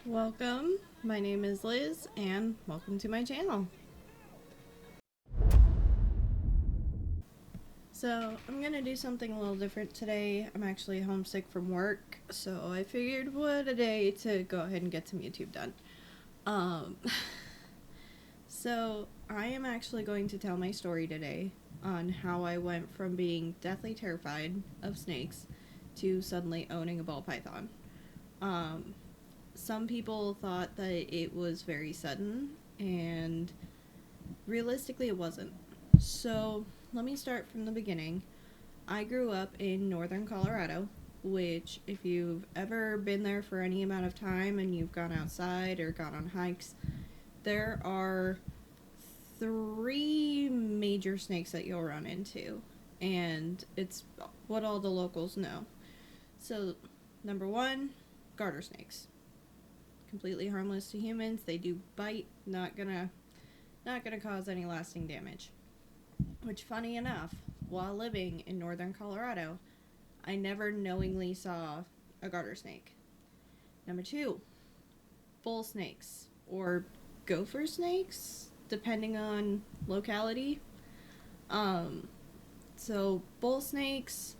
Welcome, my name is Liz, and welcome to my channel. So, I'm gonna do something a little different today. I'm actually homesick from work, so I figured what a day to go ahead and get some YouTube done. Um, so, I am actually going to tell my story today on how I went from being deathly terrified of snakes to suddenly owning a ball python. Some people thought that it was very sudden, and realistically, it wasn't. So, let me start from the beginning. I grew up in northern Colorado, which, if you've ever been there for any amount of time and you've gone outside or gone on hikes, there are three major snakes that you'll run into, and it's what all the locals know. So, number one, garter snakes. Completely harmless to humans. They do bite, not gonna cause any lasting damage. Which, funny enough, while living in northern Colorado, I never knowingly saw a garter snake. Number two, bull snakes or gopher snakes, depending on locality. Um, so bull snakes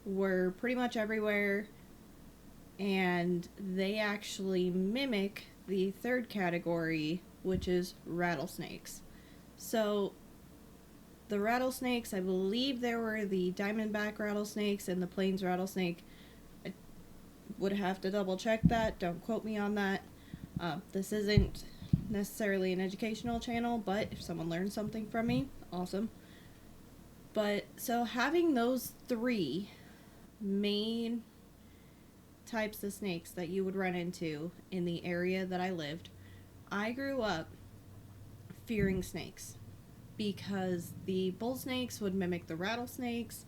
were pretty much everywhere, and they actually mimic the third category, which is rattlesnakes. So the rattlesnakes, I believe there were the diamondback rattlesnakes and the plains rattlesnake. I would have to double check that. Don't quote me on that. This isn't necessarily an educational channel, but if someone learns something from me, awesome. But so having those three main types of snakes that you would run into in the area that I lived, I grew up fearing snakes because the bull snakes would mimic the rattlesnakes.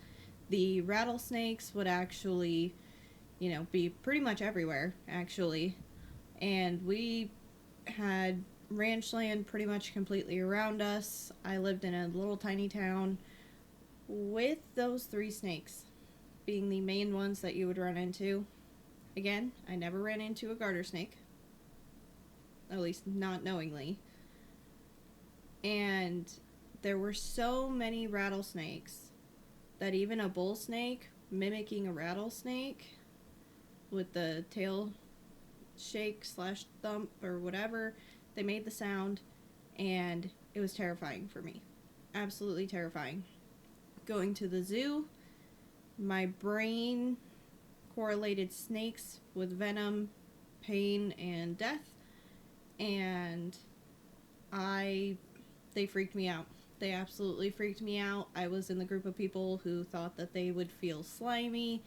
The rattlesnakes would actually, be pretty much everywhere, actually. And we had ranch land pretty much completely around us. I lived in a little tiny town with those three snakes being the main ones that you would run into. Again, I never ran into a garter snake, at least not knowingly. And there were so many rattlesnakes that even a bull snake mimicking a rattlesnake with the tail shake slash thump or whatever, they made the sound, and it was terrifying for me. Absolutely terrifying. Going to the zoo, my brain correlated snakes with venom, pain, and death, and they freaked me out. They absolutely freaked me out. I was in the group of people who thought that they would feel slimy.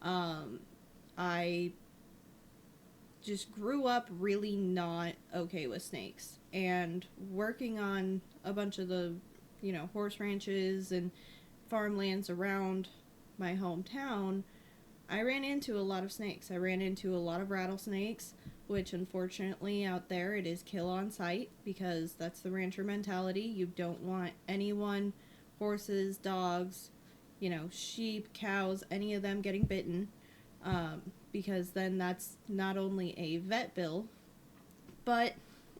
I just grew up really not okay with snakes. And working on a bunch of the, horse ranches and farmlands around my hometown, I ran into a lot of snakes. I ran into a lot of rattlesnakes, which unfortunately out there it is kill on sight because that's the rancher mentality. You don't want anyone, horses, dogs, sheep, cows, any of them getting bitten, because then that's not only a vet bill, but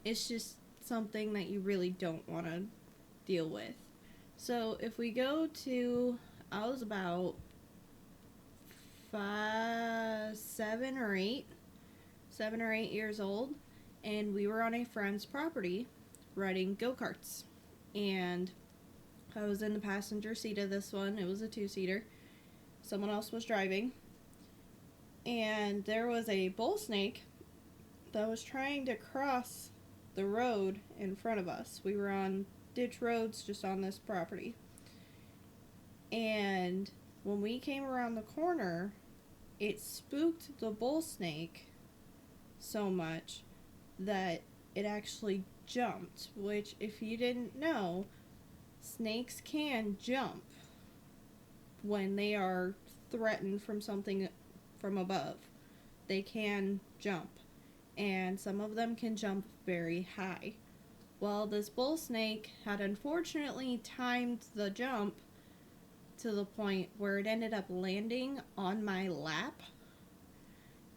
it's just something that you really don't want to deal with. So if we go to, I was about 7 or 8 years old, and we were on a friend's property riding go-karts, and I was in the passenger seat of this one. It was a two-seater. Someone else was driving, and there was a bull snake that was trying to cross the road in front of us. We were on ditch roads just on this property, and when we came around the corner, it spooked the bull snake so much that it actually jumped, which, if you didn't know, snakes can jump when they are threatened from something from above. They can jump, and some of them can jump very high. Well, this bull snake had unfortunately timed the jump to the point where it ended up landing on my lap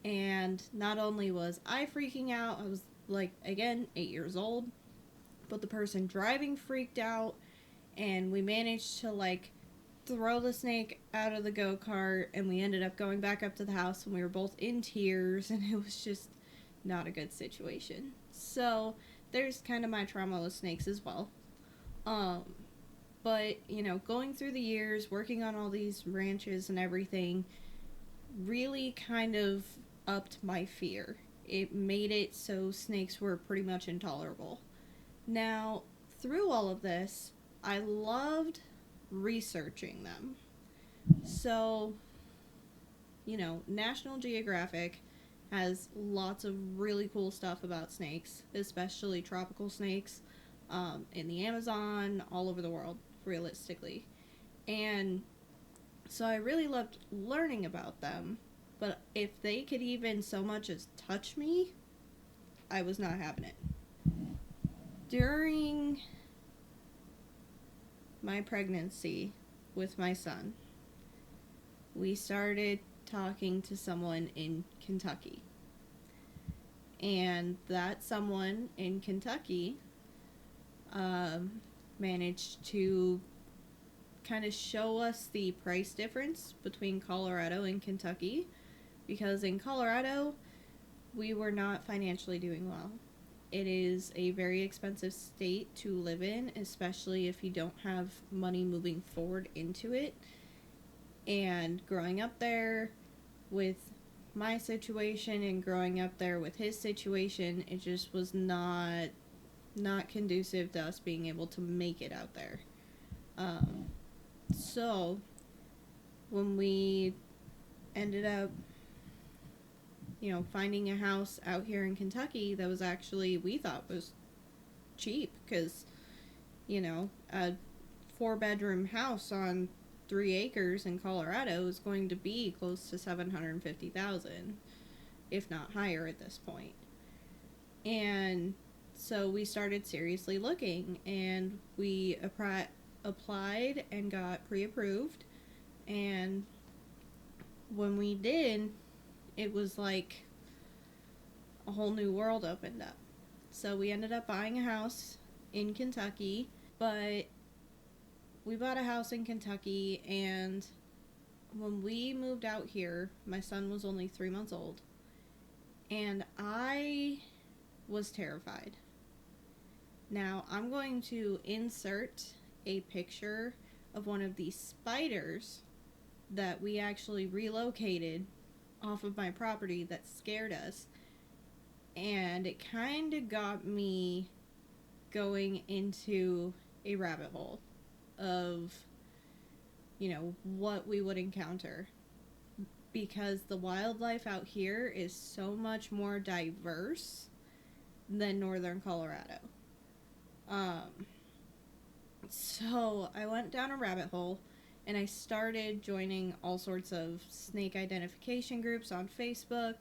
And not only was I freaking out, I was like, again, 8 years old, but the person driving freaked out, and we managed to like throw the snake out of the go-kart, and we ended up going back up to the house, and we were both in tears, and it was just not a good situation. So there's kind of my trauma with snakes as well. um but going through the years working on all these ranches and everything really kind of upped my fear. It made it so snakes were pretty much intolerable. Now, through all of this, I loved researching them. So, National Geographic has lots of really cool stuff about snakes, especially tropical snakes, in the Amazon, all over the world, realistically. And so I really loved learning about them, but if they could even so much as touch me, I was not having it. During my pregnancy with my son, we started talking to someone in Kentucky. And that someone in Kentucky managed to kind of show us the price difference between Colorado and Kentucky, because in Colorado we were not financially doing well. It is a very expensive state to live in, especially if you don't have money moving forward into it. And growing up there with my situation and growing up there with his situation, it just was not conducive to us being able to make it out there. So when we ended up finding a house out here in Kentucky that was actually, we thought was cheap, because a 4-bedroom house on 3 acres in Colorado is going to be close to $750,000, if not higher at this point. And so we started seriously looking, and we applied and got pre-approved. And when we did, it was like a whole new world opened up. So we ended up buying a house in Kentucky, but we bought a house in Kentucky, and when we moved out here, my son was only 3 months old, and I was terrified. Now, I'm going to insert a picture of one of these spiders that we actually relocated off of my property that scared us, and it kind of got me going into a rabbit hole of what we would encounter, because the wildlife out here is so much more diverse than northern Colorado. So I went down a rabbit hole, and I started joining all sorts of snake identification groups on Facebook,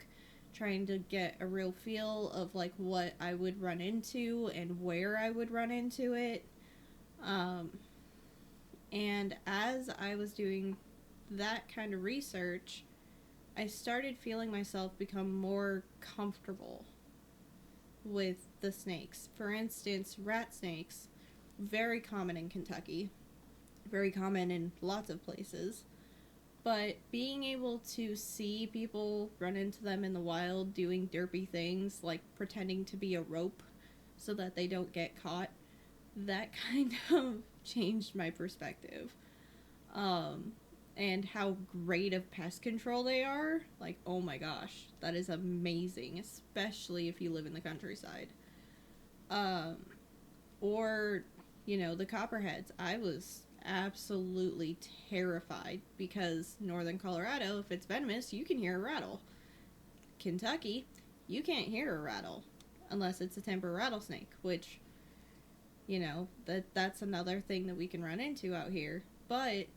trying to get a real feel of like what I would run into and where I would run into it. And as I was doing that kind of research, I started feeling myself become more comfortable with the snakes. For instance, rat snakes, very common in Kentucky, very common in lots of places. But being able to see people run into them in the wild doing derpy things like pretending to be a rope so that they don't get caught, that kind of changed my perspective. And how great of pest control they are. Like, oh my gosh, that is amazing, especially if you live in the countryside. Or, the copperheads. I was absolutely terrified, because northern Colorado, if it's venomous, you can hear a rattle. Kentucky, you can't hear a rattle unless it's a temper rattlesnake, which, that's another thing that we can run into out here. But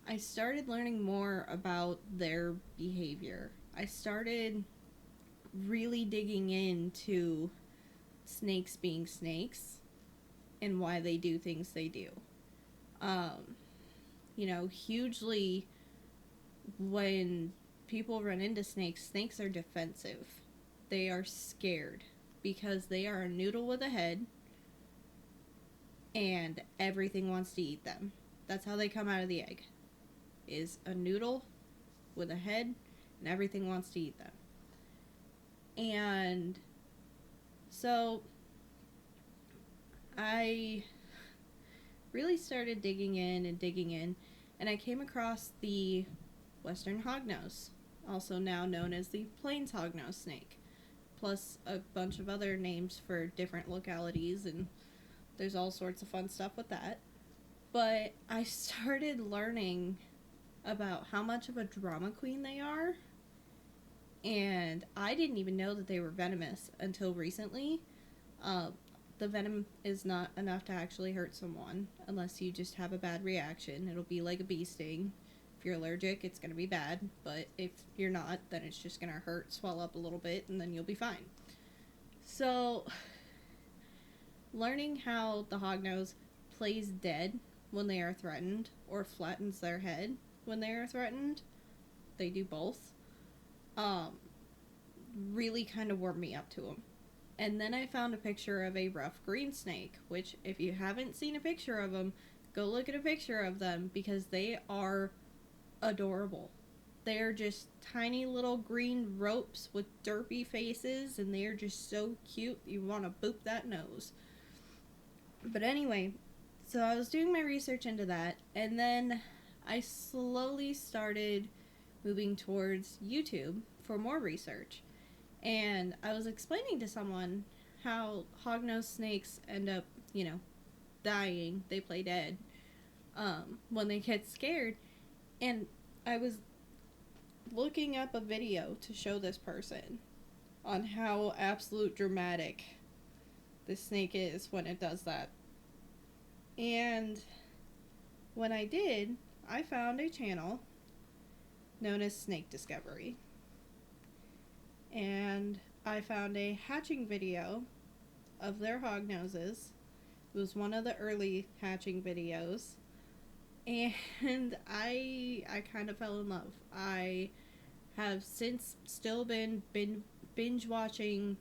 I started learning more about their behavior. I started really digging into snakes being snakes and why they do things they do. Hugely, when people run into snakes, snakes are defensive. They are scared because they are a noodle with a head and everything wants to eat them. That's how they come out of the egg. Is a noodle with a head and everything wants to eat them. And so I really started digging in, and I came across the Western hognose, also now known as the Plains hognose snake, plus a bunch of other names for different localities, and there's all sorts of fun stuff with that. But I started learning about how much of a drama queen they are, and I didn't even know that they were venomous until recently. The venom is not enough to actually hurt someone unless you just have a bad reaction. It'll be like a bee sting. If you're allergic, it's going to be bad, but if you're not, then it's just going to hurt, swell up a little bit, and then you'll be fine. So, learning how the hognose plays dead when they are threatened or flattens their head when they are threatened, they do both, really kind of warmed me up to them. And then I found a picture of a rough green snake, which if you haven't seen a picture of them, go look at a picture of them because they are adorable. They are just tiny little green ropes with derpy faces, and they are just so cute you want to boop that nose. But anyway, so I was doing my research into that, and then I slowly started moving towards YouTube for more research. And I was explaining to someone how hognose snakes end up, dying. They play dead when they get scared. And I was looking up a video to show this person on how absolute dramatic this snake is when it does that. And when I did, I found a channel known as Snake Discovery. And I found a hatching video of their hognoses. It was one of the early hatching videos. And I kind of fell in love. I have since still been binge watching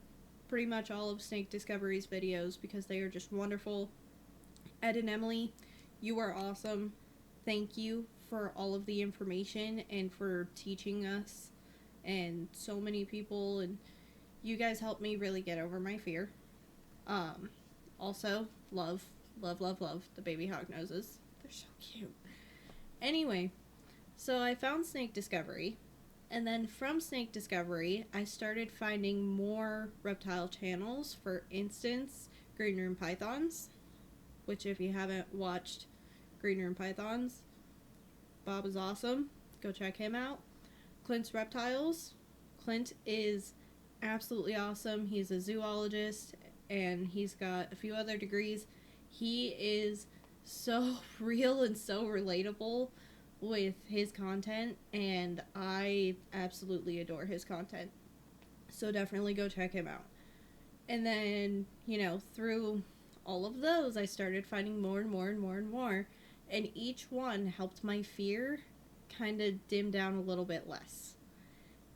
pretty much all of Snake Discovery's videos because they are just wonderful. Ed and Emily, you are awesome. Thank you for all of the information and for teaching us and so many people, and you guys helped me really get over my fear. Also, love the baby hognoses. They're so cute. Anyway, so I found Snake Discovery, and then from Snake Discovery, I started finding more reptile channels. For instance, green room pythons, which if you haven't watched green room pythons, Bob is awesome. Go check him out. Clint's Reptiles. Clint is absolutely awesome. He's a zoologist and he's got a few other degrees. He is so real and so relatable with his content, and I absolutely adore his content. So definitely go check him out. And then, through all of those, I started finding more and more and more and more, and each one helped my fear kind of dim down a little bit less.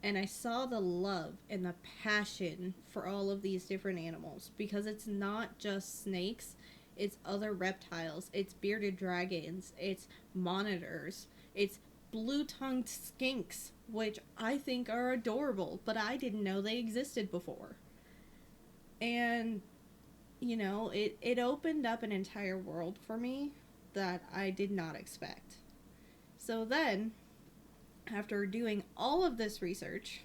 And I saw the love and the passion for all of these different animals, because it's not just snakes, it's other reptiles, it's bearded dragons, it's monitors, it's blue-tongued skinks, which I think are adorable, but I didn't know they existed before. And, it opened up an entire world for me that I did not expect. So then, after doing all of this research,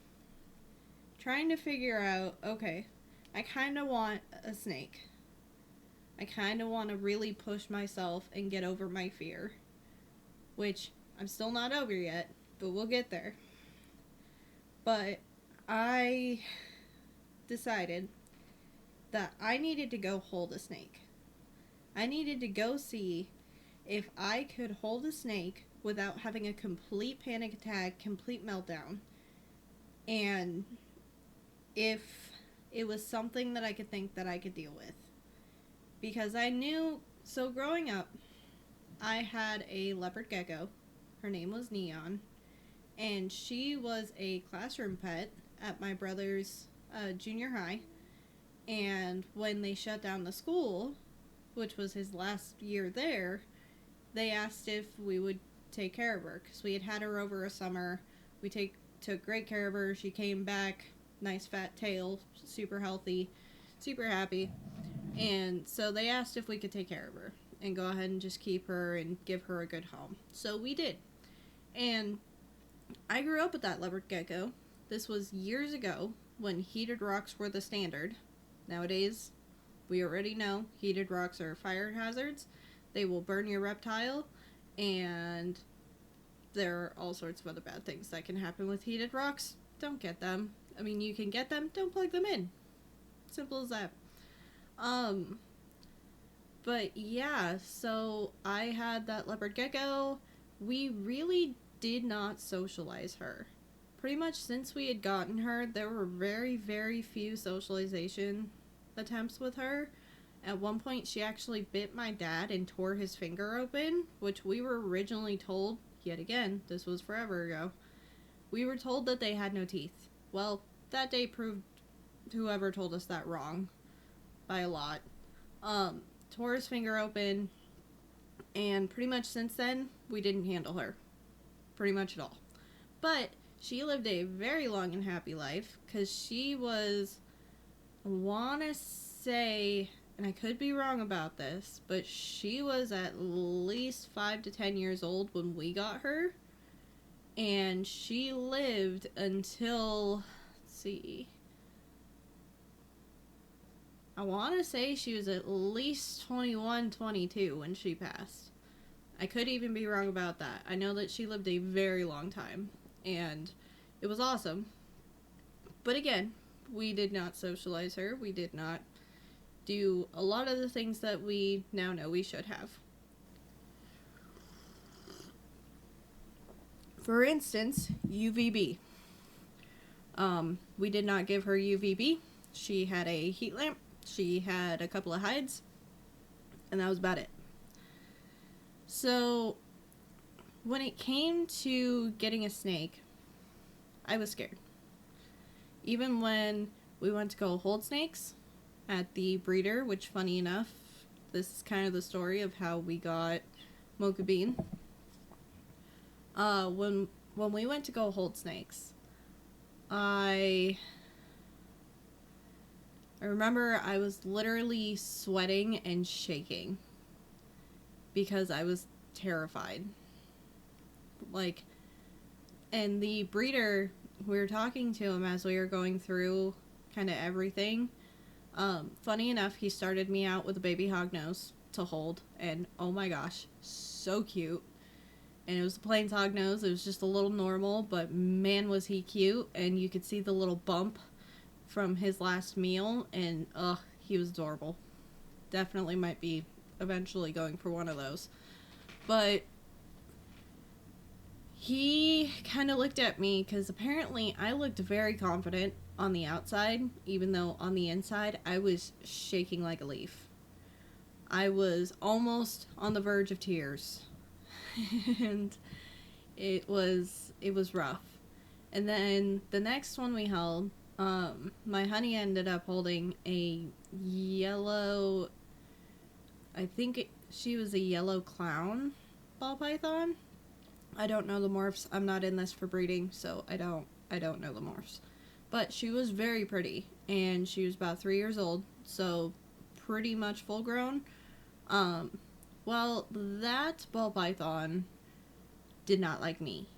trying to figure out, okay, I kind of want a snake. I kind of want to really push myself and get over my fear, which I'm still not over yet, but we'll get there. But I decided that I needed to go hold a snake. I needed to go see if I could hold a snake without having a complete panic attack, complete meltdown, and if it was something that I could think that I could deal with. Because I knew, so growing up, I had a leopard gecko. Her name was Neon, And she was a classroom pet at my brother's junior high. And when they shut down the school, which was his last year there, they asked if we would take care of her because we had had her over a summer. Took great care of her. She came back, nice fat tail, super healthy, super happy. And so they asked if we could take care of her and go ahead and just keep her and give her a good home. So we did. And I grew up with that leopard gecko. This was years ago when heated rocks were the standard. Nowadays, we already know heated rocks are fire hazards. They will burn your reptile, and there are all sorts of other bad things that can happen with heated rocks. Don't get them. I mean, you can get them, don't plug them in. Simple as that. But yeah, so I had that leopard gecko. We really did not socialize her. Pretty much since we had gotten her, there were very, very few socialization attempts with her. At one point, she actually bit my dad and tore his finger open, which we were originally told, yet again, this was forever ago, we were told that they had no teeth. Well, that day proved whoever told us that wrong by a lot. Tore his finger open, and pretty much since then, we didn't handle her. Pretty much at all. But she lived a very long and happy life, because she was, I want to say, and I could be wrong about this, but she was at least 5 to 10 years old when we got her. And she lived until, let's see, I want to say she was at least 21, 22 when she passed. I could even be wrong about that. I know that she lived a very long time, and it was awesome. But again, we did not socialize her. We did not do a lot of the things that we now know we should have. For instance, UVB. We did not give her UVB. She had a heat lamp. She had a couple of hides. And that was about it. So, when it came to getting a snake, I was scared. Even when we went to go hold snakes at the breeder, which, funny enough, this is kind of the story of how we got Mocha Bean. When we went to go hold snakes, I remember I was literally sweating and shaking because I was terrified. Like, and the breeder, we were talking to him as we were going through kind of everything. Funny enough, he started me out with a baby hognose to hold, and oh my gosh, so cute. And it was a plain hognose. It was just a little normal, but man was he cute, and you could see the little bump from his last meal, and he was adorable. Definitely might be eventually going for one of those. But he kind of looked at me, because apparently I looked very confident on the outside, even though on the inside I was shaking like a leaf. I was almost on the verge of tears. And it was rough. And then the next one we held, my honey ended up holding a yellow, I think she was a yellow clown ball python. I don't know the morphs. I'm not in this for breeding, so I don't know the morphs. But she was very pretty, and she was about 3 years old, so pretty much full grown. Well, that ball python did not like me.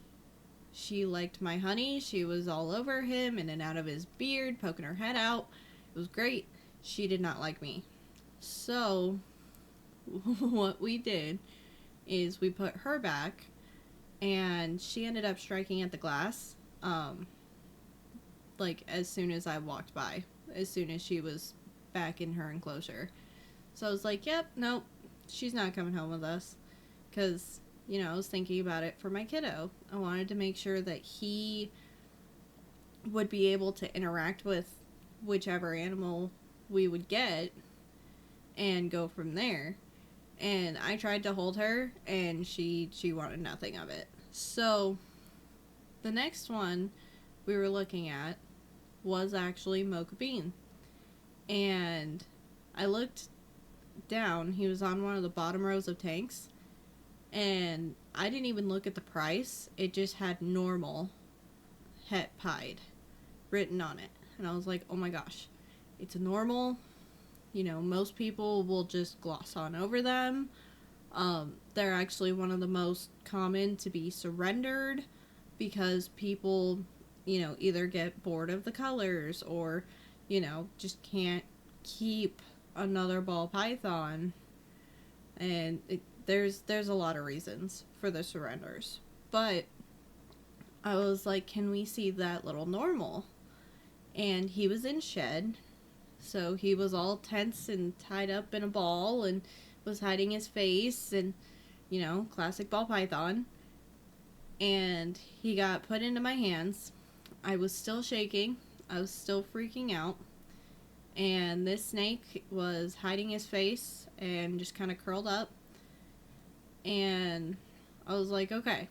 She liked my honey. She was all over him, in and out of his beard, poking her head out. It was great. She did not like me. So, what we did is we put her back, and she ended up striking at the glass, like, as soon as I walked by. As soon as she was back in her enclosure. So I was like, yep, nope. She's not coming home with us, because, I was thinking about it for my kiddo. I wanted to make sure that he would be able to interact with whichever animal we would get and go from there. And I tried to hold her, and she wanted nothing of it. So the next one we were looking at was actually Mocha Bean. And I looked down. He was on one of the bottom rows of tanks. And I didn't even look at the price. It just had normal het pied written on it. And I was like, oh my gosh. It's a normal. You know, most people will just gloss on over them. They're actually one of the most common to be surrendered because people, you know, either get bored of the colors or, you know, just can't keep another ball python. And there's a lot of reasons for the surrenders. But I was like, can we see that little normal? And he was in shed. So he was all tense and tied up in a ball and was hiding his face and, you know, classic ball python. And he got put into my hands. I was still shaking. I was still freaking out. And this snake was hiding his face and just kind of curled up. And I was like, okay.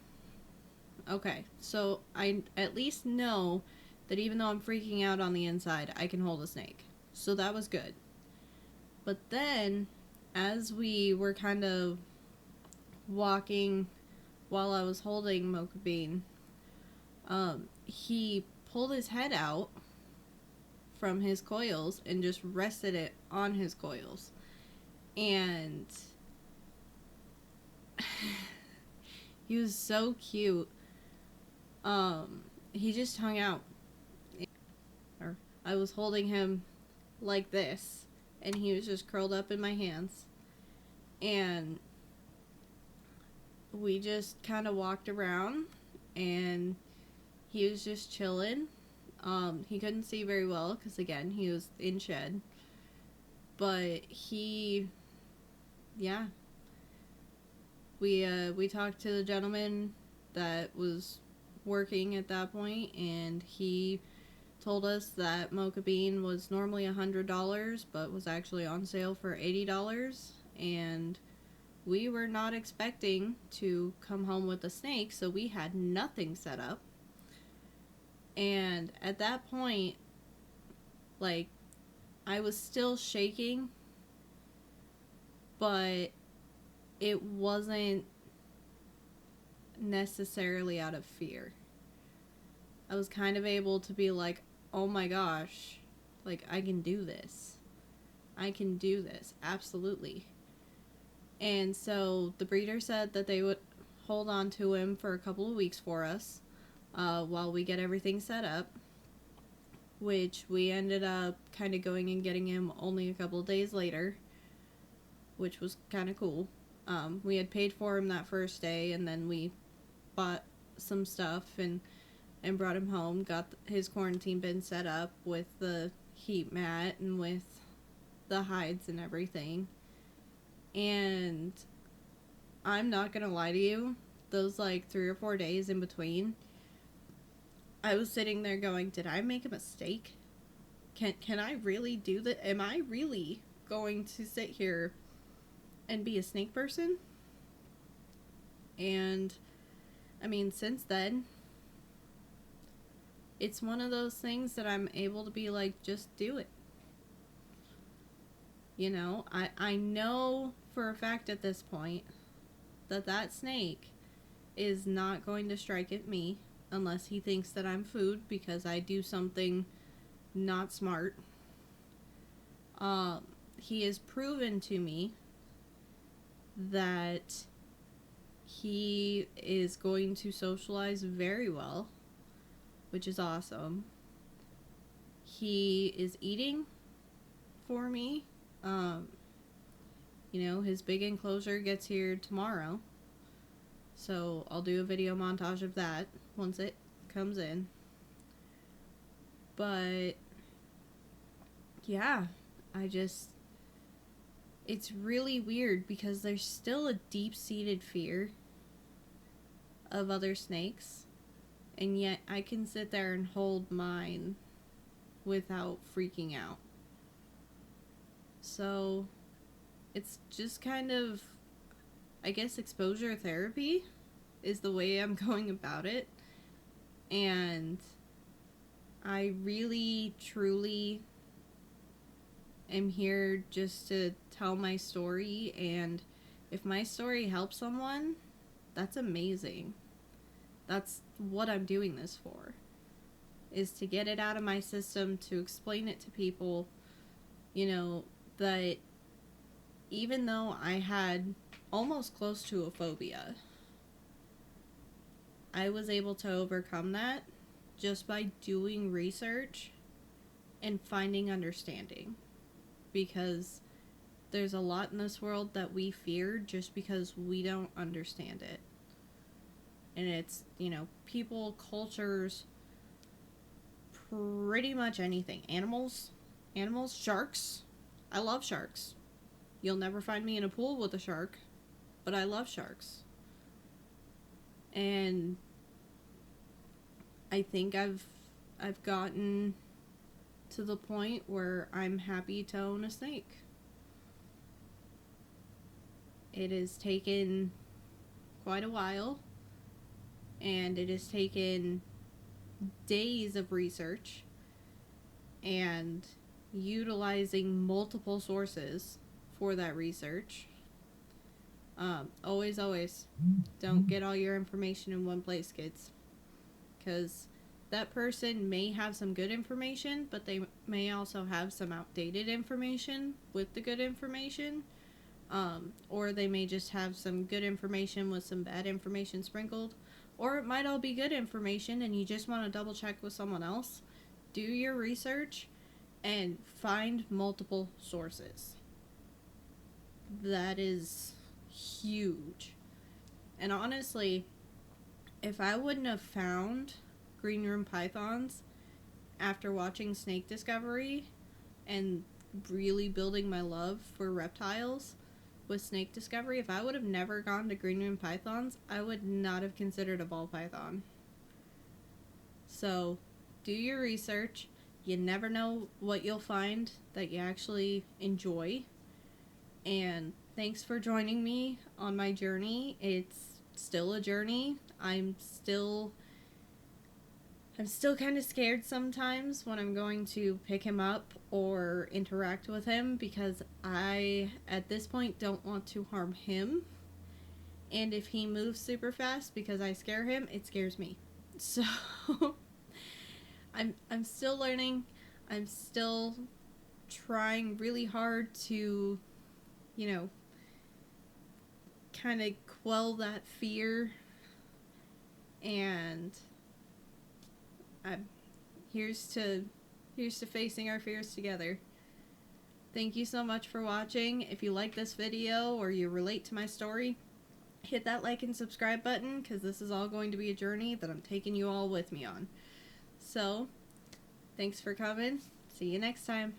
So I at least know that even though I'm freaking out on the inside, I can hold a snake. So that was good. But then, as we were kind of walking while I was holding Mocha Bean, he pulled his head out from his coils and just rested it on his coils. And he was so cute. He just hung out. I was holding him like this, and he was just curled up in my hands. And we just kind of walked around, and he was just chilling. He couldn't see very well because, again, he was in shed. But he, yeah. We talked to the gentleman that was working at that point, and he told us that Mocha Bean was normally $100, but was actually on sale for $80. And we were not expecting to come home with a snake, so we had nothing set up. And at that point, like, I was still shaking, but it wasn't necessarily out of fear. I was kind of able to be like, oh my gosh, like, I can do this. I can do this, absolutely. And so the breeder said that they would hold on to him for a couple of weeks for us while we get everything set up, which we ended up kind of going and getting him only a couple of days later, which was kind of cool. We had paid for him that first day, and then we bought some stuff and brought him home, got his quarantine bin set up with the heat mat and with the hides and everything. And I'm not gonna lie to you, those like 3 or 4 days in between, I was sitting there going, did I make a mistake? Can I really do that? Am I really going to sit here and be a snake person? And I mean, since then, it's one of those things that I'm able to be like, just do it. You know, I know for a fact at this point that snake is not going to strike at me unless he thinks that I'm food because I do something not smart. He has proven to me that he is going to socialize very well, which is awesome. He is eating for me. You know, his big enclosure gets here tomorrow, so I'll do a video montage of that once it comes in. But yeah, it's really weird because there's still a deep-seated fear of other snakes, and yet I can sit there and hold mine without freaking out. So it's just kind of, I guess, exposure therapy is the way I'm going about it. And I really, truly am here just to tell my story. And if my story helps someone, that's amazing. That's what I'm doing this for, is to get it out of my system, to explain it to people, that even though I had almost close to a phobia, I was able to overcome that just by doing research and finding understanding. Because there's a lot in this world that we fear just because we don't understand it. And it's, people, cultures, pretty much anything. Animals, sharks. I love sharks. You'll never find me in a pool with a shark, but I love sharks. And I think I've gotten to the point where I'm happy to own a snake. It has taken quite a while, and it has taken days of research and utilizing multiple sources for that research. Always don't get all your information in one place, kids, because that person may have some good information, but they may also have some outdated information with the good information, or they may just have some good information with some bad information sprinkled, or it might all be good information and you just want to double check with someone else. Do your research and find multiple sources. That is huge. And honestly, if I wouldn't have found green room pythons after watching Snake Discovery and really building my love for reptiles with Snake Discovery, if I would have never gone to green room pythons, I would not have considered a ball python. So, do your research. You never know what you'll find that you actually enjoy. And thanks for joining me on my journey. It's still a journey. I'm still kind of scared sometimes when I'm going to pick him up or interact with him, because I, at this point, don't want to harm him. And if he moves super fast because I scare him, it scares me. So I'm still learning. I'm still trying really hard to, kind of quell that fear. And here's to facing our fears together. Thank you so much for watching. If you like this video or you relate to my story, hit that like and subscribe button, because this is all going to be a journey that I'm taking you all with me on. So, thanks for coming. See you next time.